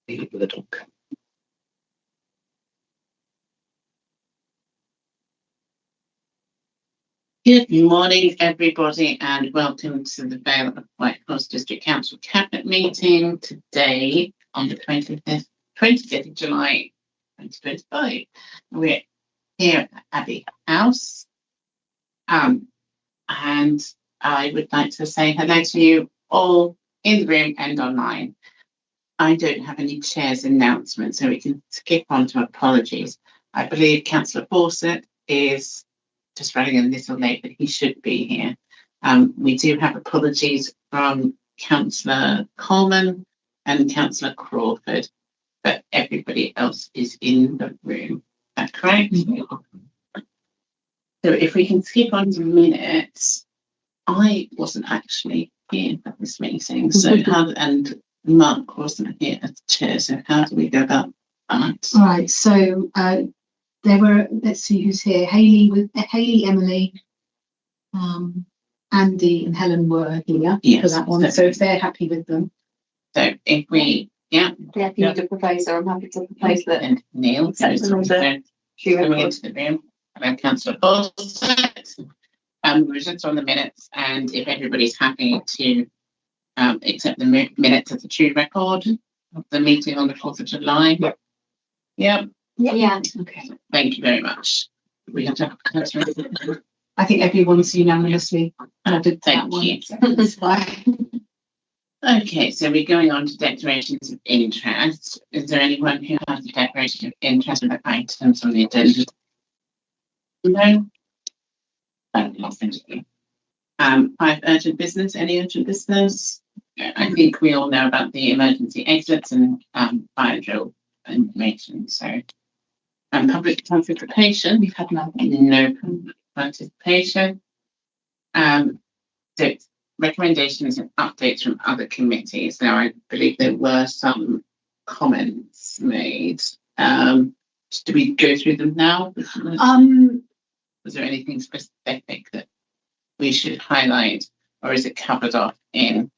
with a talk. Good morning, everybody, and welcome to the Vale of White Horse District Council Cabinet meeting today on the 25th of July 2025. We're here at Abbey House, and I would like to say hello to you all in the room and online. I don't have any chair's announcements, so we can skip on to apologies. I believe Councillor Fawcett is just running a little late, but he should be here. We do have apologies from Councillor Coleman and Councillor Crawford, but everybody else is in the room. Is that correct? So if we can skip on to minutes, I wasn't actually here for this meeting, so and Mark wasn't here as chair, so how do we go about that? All right, so there were, let's see who's here. Hayley, Emily, Andy and Helen were here for that one. So if they're happy with them. So if we, if you need a proposer, I'm happy to propose that. And Neil, so coming into the room, and Councillor Fawcett. We're just on the minutes, and if everybody's happy to accept the minutes as a true record of the meeting on the 4th of July. Yep. Yeah. Okay. Thank you very much. We have to I think everyone's unanimously nodded. Thank you. That's fine. Okay, so we're going on to declarations of interest. Is there anyone who has a declaration of interest in the items on the agenda? No? Thank you. 5 urgent business. Any urgent business? I think we all know about the emergency exits and fire drill information. So, public participation. We've had no public participation. So recommendations and updates from other committees. Now, I believe there were some comments made. Do we go through them now? Was there anything specific that we should highlight, or is it covered off in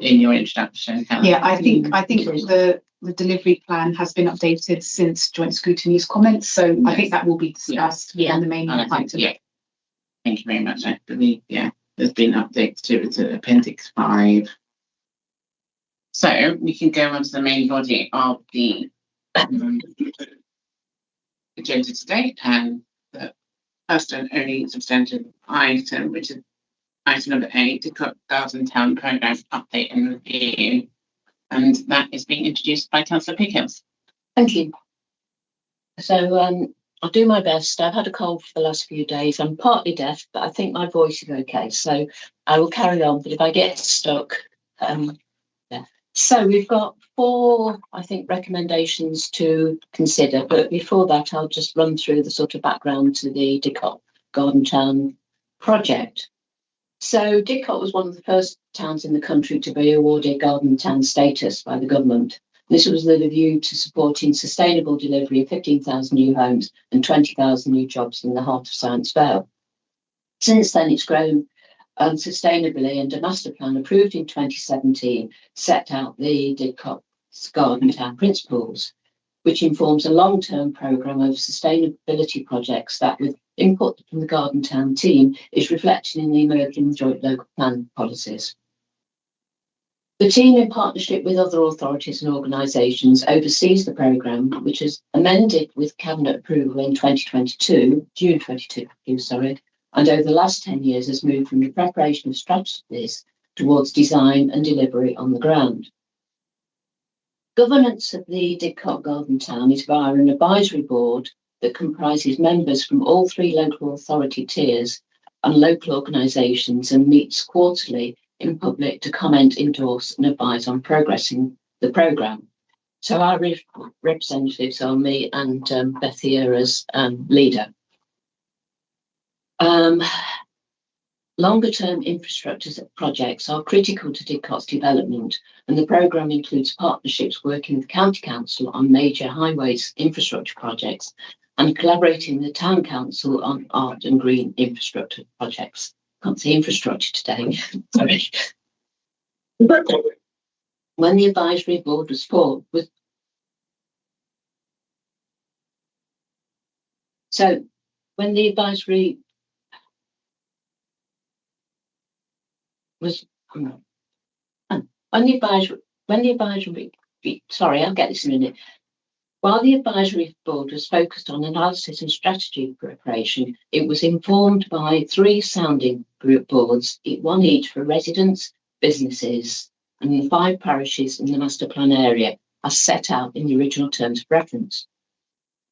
your introduction, Helen? Yeah, I think the delivery plan has been updated since joint scrutiny's comments, so yes. I think that will be discussed in the main item. Yeah. Thank you very much. I believe there's been updates to Appendix 5. So we can go on to the main body of the agenda today, and the first and only substantive item, which is item number 8, the Garden Town Programme Update and Review. And that is being introduced by Councillor Pickhills. Thank you. So I'll do my best. I've had a cold for the last few days. I'm partly deaf, but I think my voice is okay. So I will carry on. But if I get stuck, yeah. So we've got 4, I think, recommendations to consider. But before that, I'll just run through the sort of background to the Didcot Garden Town project. So Didcot was one of the first towns in the country to be awarded Garden Town status by the government. This was with a view to supporting sustainable delivery of 15,000 new homes and 20,000 new jobs in the heart of Science Vale. Since then, it's grown sustainably, and a master plan approved in 2017 set out the Didcot Garden Town principles, which informs a long-term programme of sustainability projects that, with input from the Garden Town team, is reflected in the emerging joint local plan policies. The team, in partnership with other authorities and organisations, oversees the programme, which is amended with Cabinet approval in June 2022, and over the last 10 years has moved from the preparation of strategies towards design and delivery on the ground. Governance of the Didcot Garden Town is via an advisory board that comprises members from all 3 local authority tiers and local organisations, and meets quarterly in public to comment, endorse and advise on progressing the programme. So our representatives are me and Beth here as leader. Longer term infrastructure projects are critical to Didcot's development, and the programme includes partnerships working with County Council on major highways infrastructure projects and collaborating with the Town Council on art and green infrastructure projects. Can't say infrastructure today. Sorry. when the advisory board was formed, so when the advisory was sorry, I'll get this in a minute. While the advisory board was focused on analysis and strategy preparation, it was informed by 3 sounding group boards, one each for residents, businesses, and the 5 parishes in the master plan area, as set out in the original terms of reference.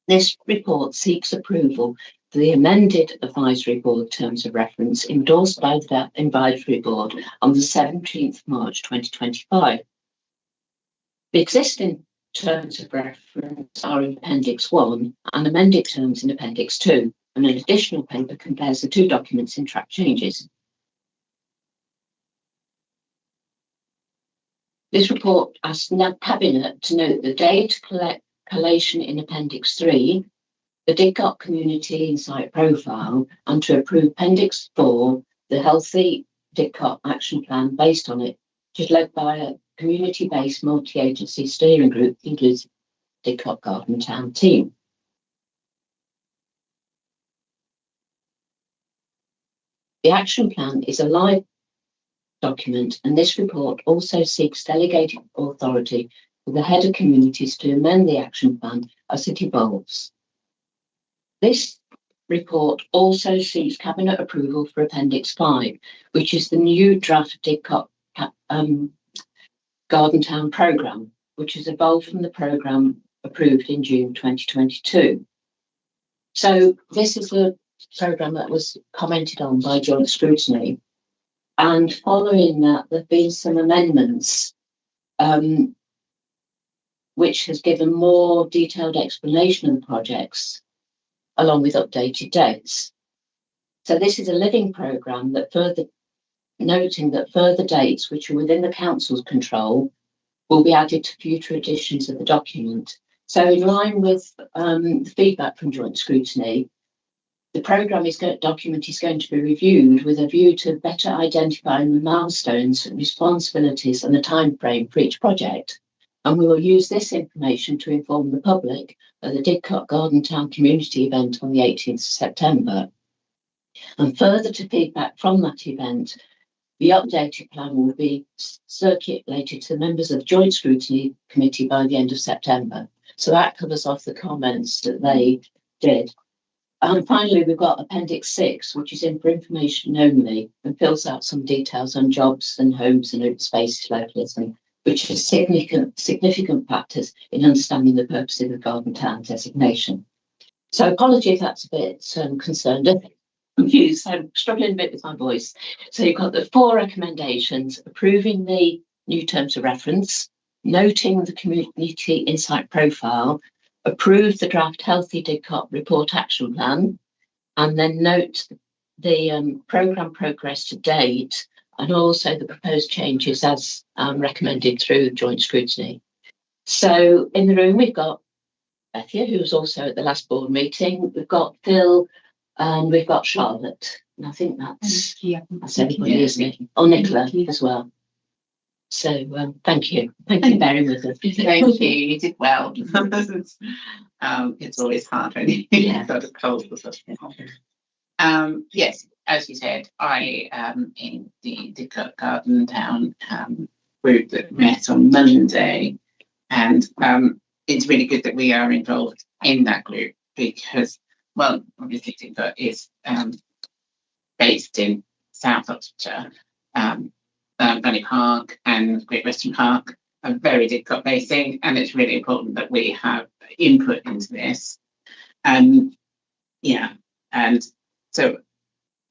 This report seeks approval for the amended advisory board terms of reference endorsed by the advisory board on the 17th of March 2025. The existing terms of reference are in Appendix 1 and amended terms in Appendix 2, and an additional paper compares the 2 documents in track changes. This report asks the Cabinet to note the data collation in Appendix 3, the Didcot Community Insight Profile, and to approve Appendix 4, the Healthy Didcot Action Plan based on it, which is led by a community-based multi-agency steering group that includes the Didcot Garden Town team. The action plan is a live document, and this report also seeks delegated authority for the head of communities to amend the action plan as it evolves. This report also seeks Cabinet approval for Appendix 5, which is the new draft Didcot Garden Town programme, which has evolved from the programme approved in June 2022. So this is a programme that was commented on by joint scrutiny, and following that there have been some amendments which has given more detailed explanation of the projects along with updated dates. So this is a living programme that noting that further dates which are within the council's control will be added to future editions of the document. So in line with the feedback from joint scrutiny, the document is going to be reviewed with a view to better identifying the milestones, responsibilities and the time frame for each project. And we will use this information to inform the public at the Didcot Garden Town community event on the 18th of September. And further to feedback from that event, the updated plan will be circulated to the members of the Joint Scrutiny Committee by the end of September. So that covers off the comments that they did. And finally, we've got Appendix 6, which is in for information only and fills out some details on jobs and homes and open spaces localism, which is significant factors in understanding the purpose of the Garden Town designation. So apology if that's a bit concerned. Confused, I'm struggling a bit with my voice. So you've got the 4 recommendations: approving the new terms of reference, noting the community insight profile, approve the draft Healthy Didcot report action plan, and then note the programme progress to date and also the proposed changes as recommended through joint scrutiny. So in the room we've got Bethia, who was also at the last board meeting. We've got Phil, and we've got Charlotte. And I think that's everybody, isn't it? Oh, Nicola as well. So thank you. Thank you for bearing with us. Thank you. You did well. It's always hard when you've got a cold or something. Yes, as you said, I am in the Didcot Garden Town group that met on Monday, and it's really good that we are involved in that group because, well, obviously Didcot is based in South Oxfordshire. Vale Park and Great Western Park are very Didcot facing, and it's really important that we have input into this. And so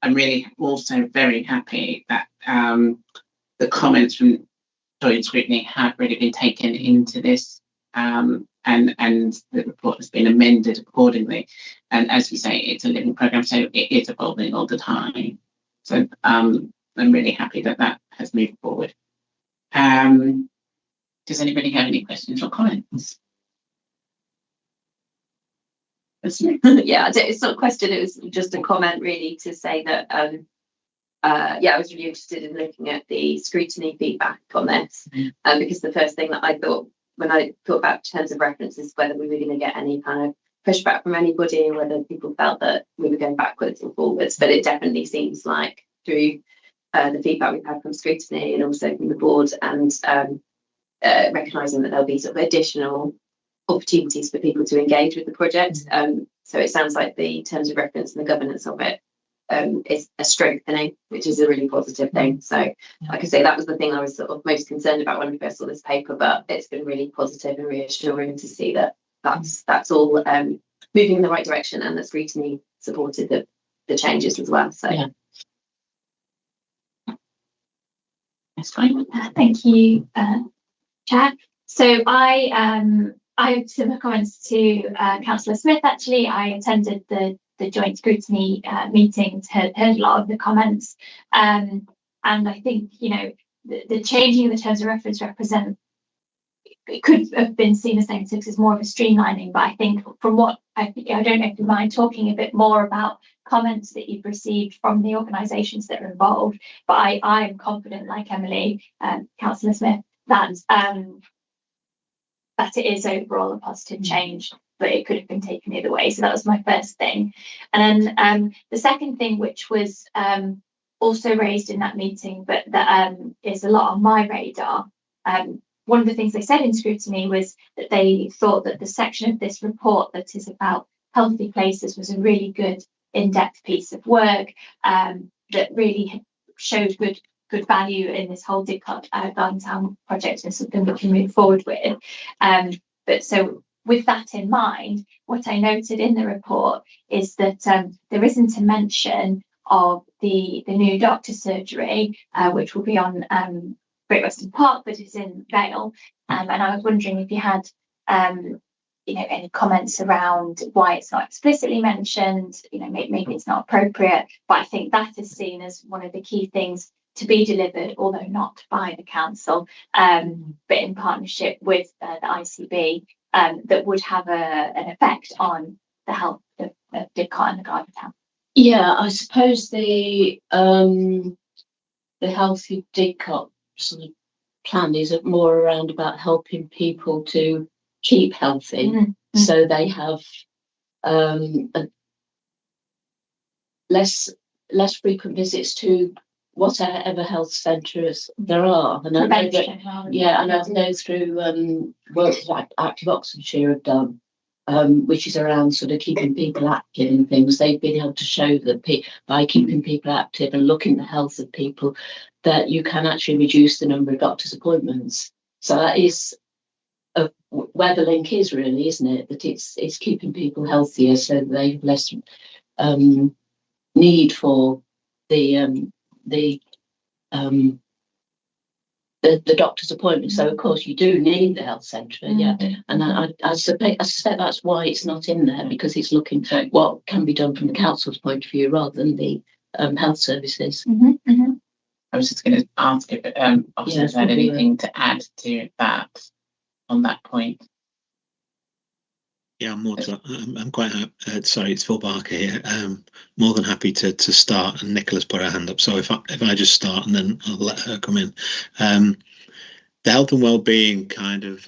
I'm really also very happy that the comments from joint scrutiny have really been taken into this, and the report has been amended accordingly. And as you say, it's a living programme, so it is evolving all the time. So I'm really happy that that has moved forward. Does anybody have any questions or comments? Yeah, it's not a question, it was just a comment really to say that I was really interested in looking at the scrutiny feedback on this, because the first thing that I thought when I thought about terms of reference is whether we were going to get any kind of pushback from anybody, or whether people felt that we were going backwards or forwards. But it definitely seems like through the feedback we've had from scrutiny and also from the board, and recognising that there'll be sort of additional opportunities for people to engage with the project. So it sounds like the terms of reference and the governance of it is a strengthening, which is a really positive thing. So like I say, that was the thing I was sort of most concerned about when I first saw this paper, but it's been really positive and reassuring to see that that's all moving in the right direction, and that scrutiny supported the changes as well. So That's fine. Thank you, Chair. So I have similar comments to Councillor Smith. Actually, I attended the joint scrutiny meetings, heard a lot of the comments, and I think, you know, the changing of the terms of reference it could have been seen as saying as more of a streamlining, but I think from what I don't know if you mind talking a bit more about comments that you've received from the organisations that are involved, but I am confident, like Emily, Councillor Smith, that it is overall a positive change, but it could have been taken either way. So that was my first thing. And then the second thing, which was also raised in that meeting, but that is a lot on my radar, one of the things they said in scrutiny was that they thought that the section of this report that is about healthy places was a really good in-depth piece of work that really showed good value in this whole Didcot Garden Town project, and something we can move forward with. But so with that in mind, what I noted in the report is that there isn't a mention of the new doctor surgery, which will be on Great Western Park, but it's in Vale. And I was wondering if you had any comments around why it's not explicitly mentioned. Maybe it's not appropriate, but I think that is seen as one of the key things to be delivered, although not by the council, but in partnership with the ICB, that would have an effect on the health of Didcot and the Garden Town. Yeah, I suppose the Healthy Didcot sort of plan is more around about helping people to keep healthy, so they have less frequent visits to whatever health centres there are. And I know through work that Active Oxfordshire have done, which is around sort of keeping people active and things. They've been able to show that by keeping people active and looking at the health of people, that you can actually reduce the number of doctor's appointments. So that is where the link is, really, isn't it? That it's keeping people healthier, so they have less need for the doctor's appointment. So of course you do need the health centre, and I suspect that's why it's not in there, because it's looking at what can be done from the council's point of view rather than the health services. I was just going to ask if officers had anything to add to that on that point. Yeah, I'm quite sorry, it's Phil Barker here. More than happy to start, and Nicola's put her hand up. So if I just start and then I'll let her come in. The health and wellbeing kind of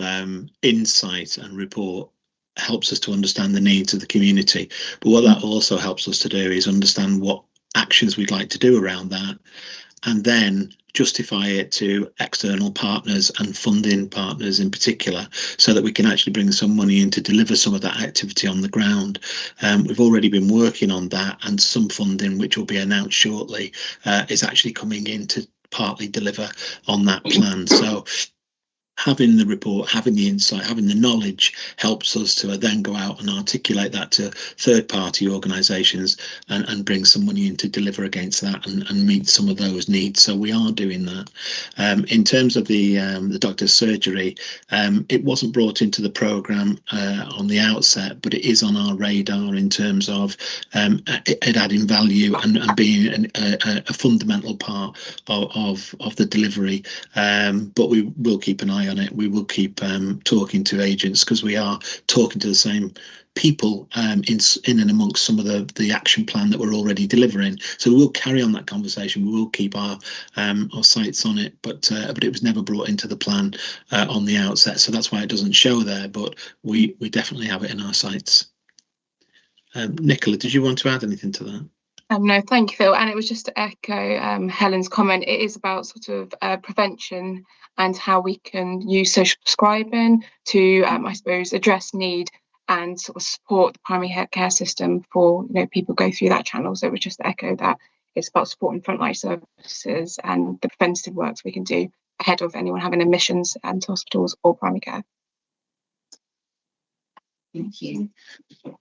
insight and report helps us to understand the needs of the community. But what that also helps us to do is understand what actions we'd like to do around that, and then justify it to external partners and funding partners in particular, so that we can actually bring some money in to deliver some of that activity on the ground. We've already been working on that, and some funding, which will be announced shortly, is actually coming in to partly deliver on that plan. So having the report, having the insight, having the knowledge helps us to then go out and articulate that to third-party organisations and bring some money in to deliver against that and meet some of those needs. So we are doing that. In terms of the doctor's surgery, it wasn't brought into the programme on the outset, but it is on our radar in terms of it adding value and being a fundamental part of the delivery. But we will keep an eye eye on it. We will keep talking to agents, because we are talking to the same people in and amongst some of the action plan that we're already delivering. So we will carry on that conversation. We will keep our sights on it, but it was never brought into the plan on the outset, so that's why it doesn't show there. But we definitely have it in our sights. Nicola, did you want to add anything to that? No, thank you, Phil. And it was just to echo Helen's comment. It is about sort of prevention and how we can use social prescribing to, I suppose, address need and sort of support the primary care system for, people go through that channel. So it was just to echo that it's about supporting frontline services and the preventative works we can do ahead of anyone having admissions to hospitals or primary care. Thank you.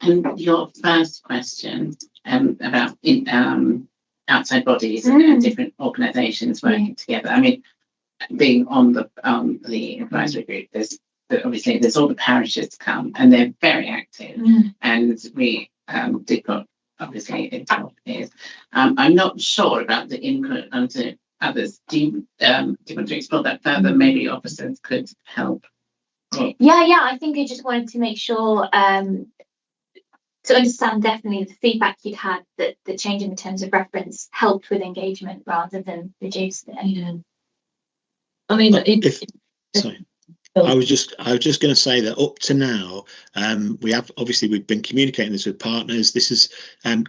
And your first question about outside bodies and different organisations working together. I mean, being on the advisory group, there's all the parishes come, and they're very active, and we did got obviously involved is. I'm not sure about the input onto others. Do you want to explore that further? Maybe officers could help. Yeah, I think I just wanted to make sure to understand definitely the feedback you'd had, that the change in the terms of reference helped with engagement rather than reduced it. Yeah. I mean, sorry. I was just going to say that up to now, we've been communicating this with partners. This has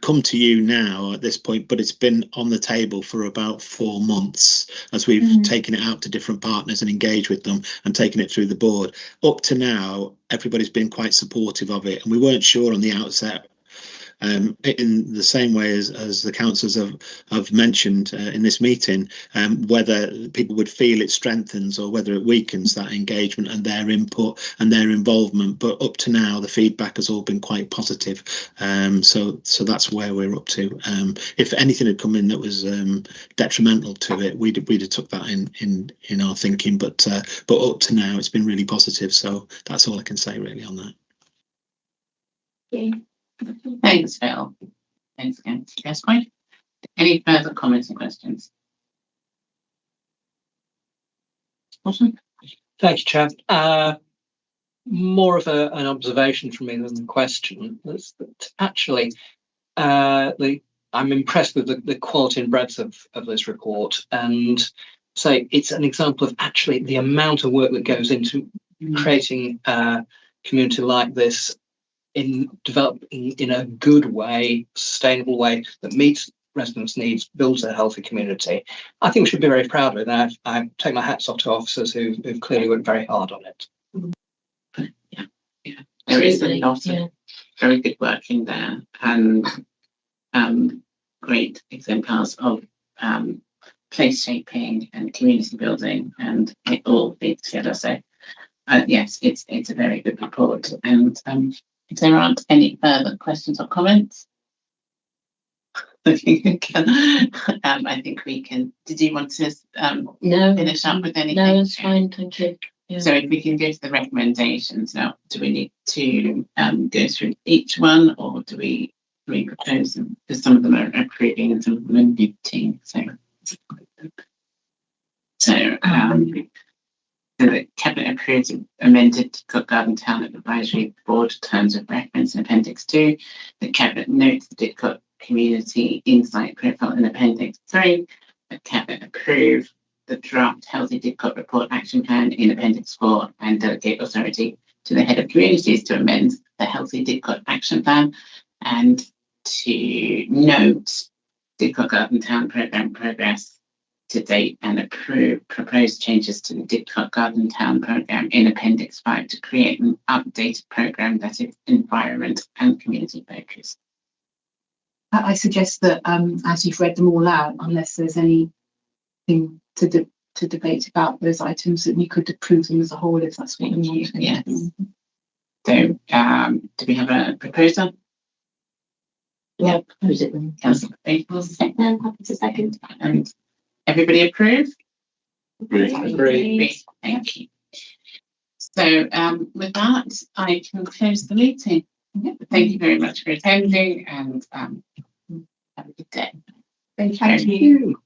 come to you now at this point, but it's been on the table for about 4 months as we've taken it out to different partners and engaged with them and taken it through the board. Up to now, everybody's been quite supportive of it, and we weren't sure on the outset, in the same way as the councillors have mentioned in this meeting, whether people would feel it strengthens or whether it weakens that engagement and their input and their involvement. But up to now, the feedback has all been quite positive. So that's where we're up to. If anything had come in that was detrimental to it, we'd have took that in our thinking. But up to now, it's been really positive. So that's all I can say really on that. Yeah. Thanks, Phil. Thanks again. Yes, point. Any further comments and questions? Awesome. Thank you, Chair. More of an observation from me than a question. That actually, I'm impressed with the quality and breadth of this report, and say it's an example of actually the amount of work that goes into creating a community like this, in developing in a good way, sustainable way that meets residents' needs, builds a healthy community. I think we should be very proud of it. And I take my hats off to officers who've clearly worked very hard on it. Yeah. There is a lot of very good work in there, and great exemplars of place shaping and community building, and it all feeds together. So yes, it's a very good report. And if there aren't any further questions or comments, I think we can. Did you want to finish up with anything? No, it's fine, thank you. Yeah. So if we can go to the recommendations now, do we need to go through each one, or do we propose them? Because some of them are approving and some of them are muting. So the Cabinet approves amended Didcot Garden Town Advisory Board terms of reference in Appendix 2. The Cabinet notes the Didcot Community Insight Profile in Appendix 3. The Cabinet approve the draft Healthy Didcot Report Action Plan in Appendix 4 and delegate authority to the Head of Communities to amend the Healthy Didcot Action Plan and to note Didcot Garden Town Programme progress to date and approve proposed changes to the Didcot Garden Town Programme in Appendix 5 to create an updated programme that is environment and community focused. I suggest that as you've read them all out, unless there's anything to debate about those items, that you could approve them as a whole if that's what you want. Yes. So do we have a proposal? Yeah, propose it then. Councillor Staples. Happy to second. And everybody approve? Agree. Thank you. So with that, I can close the meeting. Thank you very much for attending, and have a good day. Thank you.